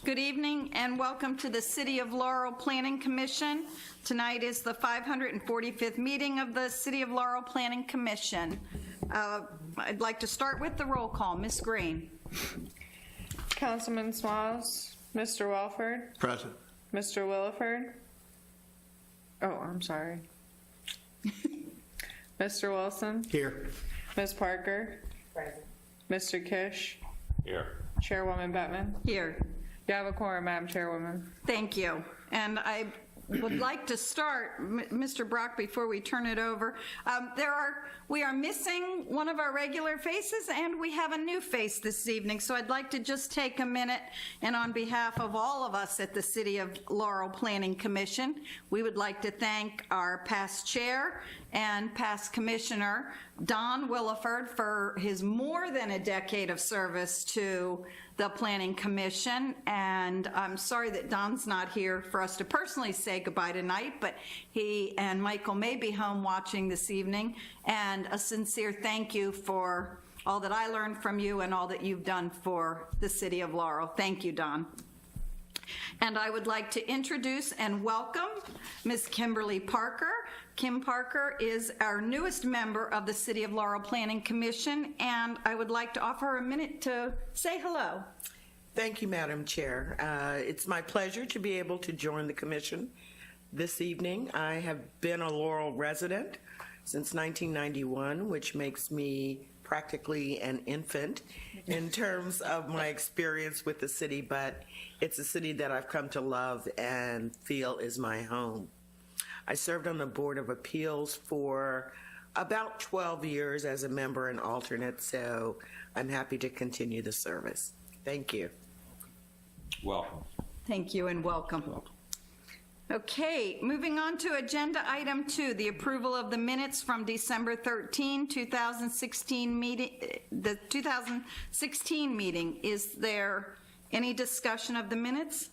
Good evening and welcome to the City of Laurel Planning Commission. Tonight is the 545th meeting of the City of Laurel Planning Commission. I'd like to start with the roll call. Ms. Green. Councilman Smalls, Mr. Welford. Present. Mr. Williford. Oh, I'm sorry. Mr. Wilson. Here. Ms. Parker. Present. Mr. Kish. Here. Chairwoman Bettman. Here. You have a quorum, Madam Chairwoman. Thank you. And I would like to start, Mr. Brock, before we turn it over. We are missing one of our regular faces, and we have a new face this evening. So I'd like to just take a minute, and on behalf of all of us at the City of Laurel Planning Commission, we would like to thank our past chair and past commissioner, Don Williford, for his more than a decade of service to the Planning Commission. And I'm sorry that Don's not here for us to personally say goodbye tonight, but he and Michael may be home watching this evening. And a sincere thank you for all that I learned from you and all that you've done for the City of Laurel. Thank you, Don. And I would like to introduce and welcome Ms. Kimberly Parker. Kim Parker is our newest member of the City of Laurel Planning Commission, and I would like to offer her a minute to say hello. Thank you, Madam Chair. It's my pleasure to be able to join the commission this evening. I have been a Laurel resident since 1991, which makes me practically an infant in terms of my experience with the city, but it's a city that I've come to love and feel is my home. I served on the Board of Appeals for about 12 years as a member and alternate, so I'm happy to continue the service. Thank you. Welcome. Thank you and welcome. Okay, moving on to agenda item 2, the approval of the minutes from December 13, 2016 meeting. The 2016 meeting. Is there any discussion of the minutes?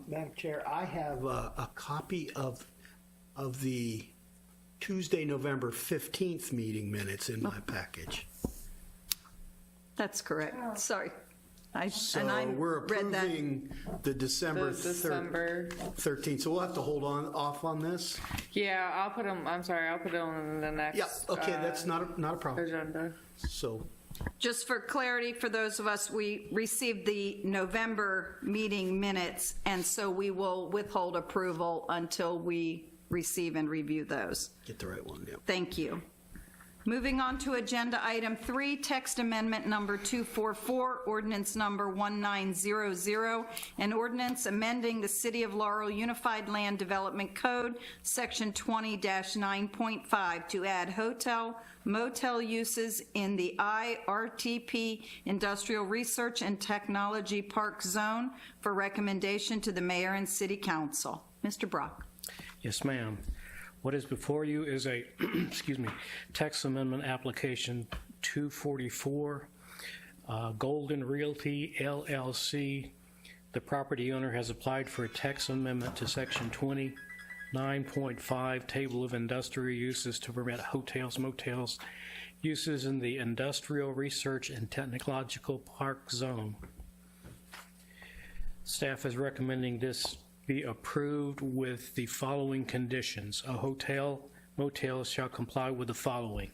Madam Chair, I have a copy of the Tuesday, November 15th meeting minutes in my package. That's correct. Sorry. So and I we're read that. approving the December 13th. So we'll have to hold off on this? Yeah, I'll put them, I'm sorry, I'll put them on the next Yeah, okay, that's not a problem. agenda. So, Just for clarity for those of us, we received the November meeting minutes, and so we will withhold approval until we receive and review those. get the right one, yeah. Thank you. Moving on to agenda item 3, text amendment number 244, ordinance number 1900, an ordinance amending the City of Laurel Unified Land Development Code, section 20-9.5, to add hotel, motel uses in the I-RTP Industrial Research and Technology Park Zone for recommendation to the Mayor and City Council. Mr. Brock. Yes, ma'am. What is before you is a, excuse me, text amendment application 244, Golden Realty LLC. The property owner has applied for a text amendment to section 29.5, table of industrial uses to permit hotels, motels, uses in the Industrial Research and Technological Park Zone. Staff is recommending this be approved with the following conditions. A hotel, motel shall comply with the following.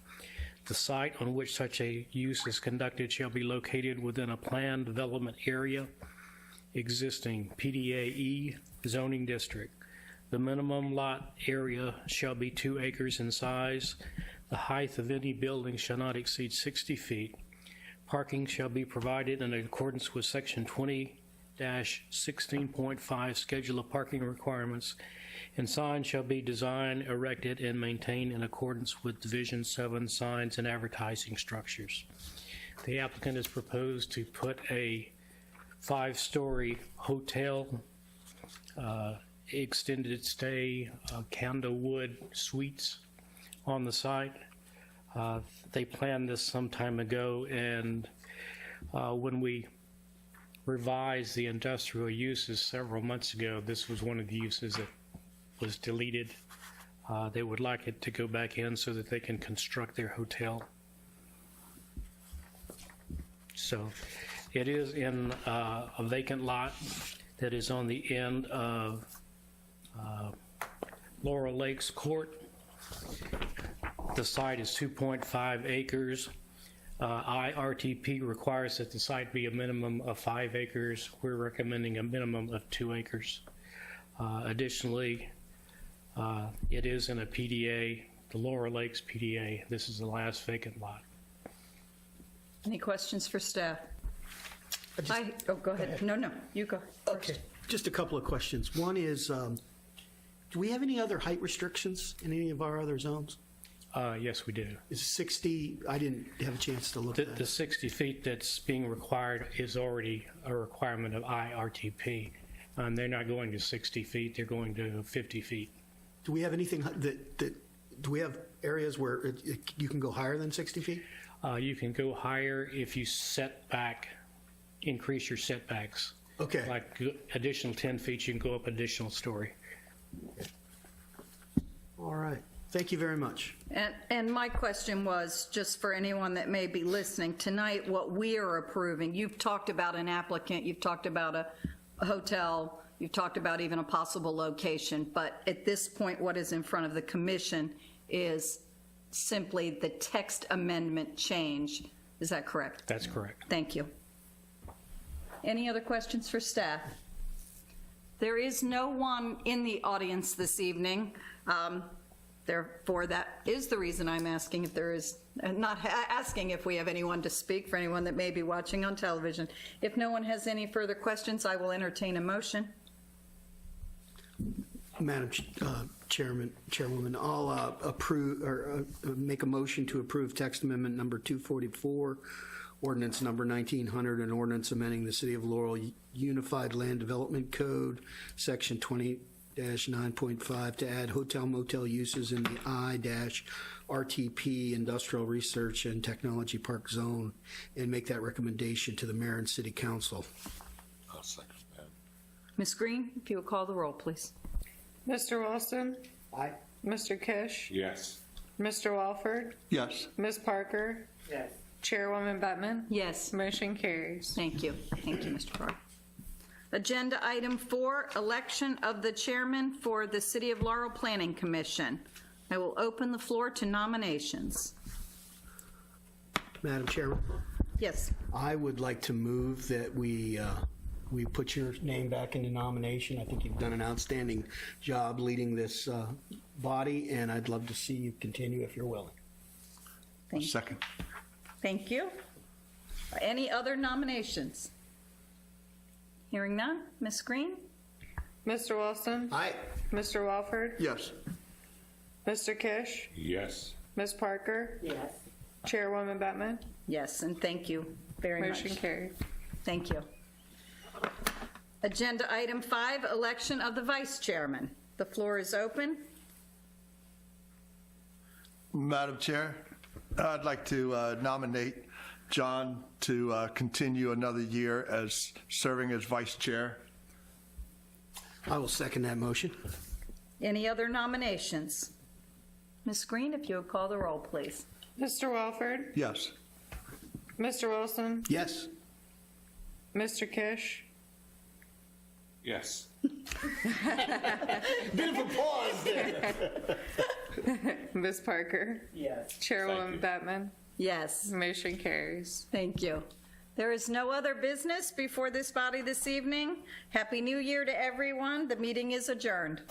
The site on which such a use is conducted shall be located within a planned development area, existing PDAE zoning district. The minimum lot area shall be 2 acres in size. The height of any building shall not exceed 60 feet. Parking shall be provided in accordance with section 20-16.5 schedule of parking requirements, and signs shall be designed, erected, and maintained in accordance with Division 7 signs and advertising structures. The applicant has proposed to put a 5-story hotel, extended stay, Candlewood Suites on the site. They planned this some time ago, and when we revised the industrial uses several months ago, this was one of the uses that was deleted. They would like it to go back in so that they can construct their hotel. So It is in a vacant lot that is on the end of Laurel Lakes Court. The site is 2.5 acres. I-RTP requires that the site be a minimum of 5 acres. We're recommending a minimum of 2 acres. Additionally, it is in a PDA, the Laurel Lakes PDA. This is the last vacant lot. Any questions for staff? Oh, go ahead. No, you go. Okay, just a couple of questions. One is, do we have any other height restrictions in any of our other zones? Yes, we do. Is 60, I didn't have a chance to look at The it. 60 feet that's being required is already a requirement of I-RTP. They're not going to 60 feet, they're going to 50 feet. Do we have anything do we have areas where you can go higher than 60 feet? You can go higher if you set back, increase your setbacks. Okay. Like additional 10 feet, you can go up additional story. All right. Thank you very much. And my question was, just for anyone that may be listening, tonight, what we are approving, you've talked about an applicant, you've talked about a hotel, you've talked about even a possible location, but at this point, what is in front of the commission is simply the text amendment change. Is that correct? That's correct. Thank you. Any other questions for staff? There is no one in the audience this evening. Therefore, that is the reason I'm asking if there is, not asking if we have anyone to speak, for anyone that may be watching on television. If no one has any further questions, I will entertain a motion. Madam Chairwoman, I'll approve or make a motion to approve text amendment number 244, ordinance number 1900, and ordinance amending the City of Laurel Unified Land Development Code, section 20-9.5, to add hotel motel uses in the I-RTP Industrial Research and Technology Park Zone, and make that recommendation to the mayor and city council. I'll second that. Ms. Green, if you would call the roll, please. Mr. Wilson? Aye. Mr. Kish? Yes. Mr. Walford? Yes. Ms. Parker? Yes. Chairwoman Bettman? Yes. Motion carries. Thank you. Thank you, Mr. Farr. Agenda item 4, election of the chairman for the City of Laurel Planning Commission. I will open the floor to nominations. Madam Chairman, Yes. I would like to move that we put your name back into nomination. I think you've done an outstanding job leading this body, and I'd love to see you continue if you're willing. Second. Thank you. Any other nominations? Hearing none. Ms. Green? Mr. Wilson? Aye. Mr. Walford? Yes. Mr. Kish? Yes. Ms. Parker? Yes. Chairwoman Bettman? Yes, and thank you very much. Motion carried. Thank you. Agenda item 5, election of the vice chairman. The floor is open. Madam Chair, I'd like to nominate John to continue another year as serving as vice chair. I will second that motion. Any other nominations? Ms. Green, if you would call the roll, please. Mr. Walford? Yes. Mr. Wilson? Yes. Mr. Kish? Yes. Bit of a pause there. Ms. Parker? Yes. Chairwoman Bettman? Yes. Motion carries. Thank you. There is no other business before this body this evening. Happy New Year to everyone. The meeting is adjourned.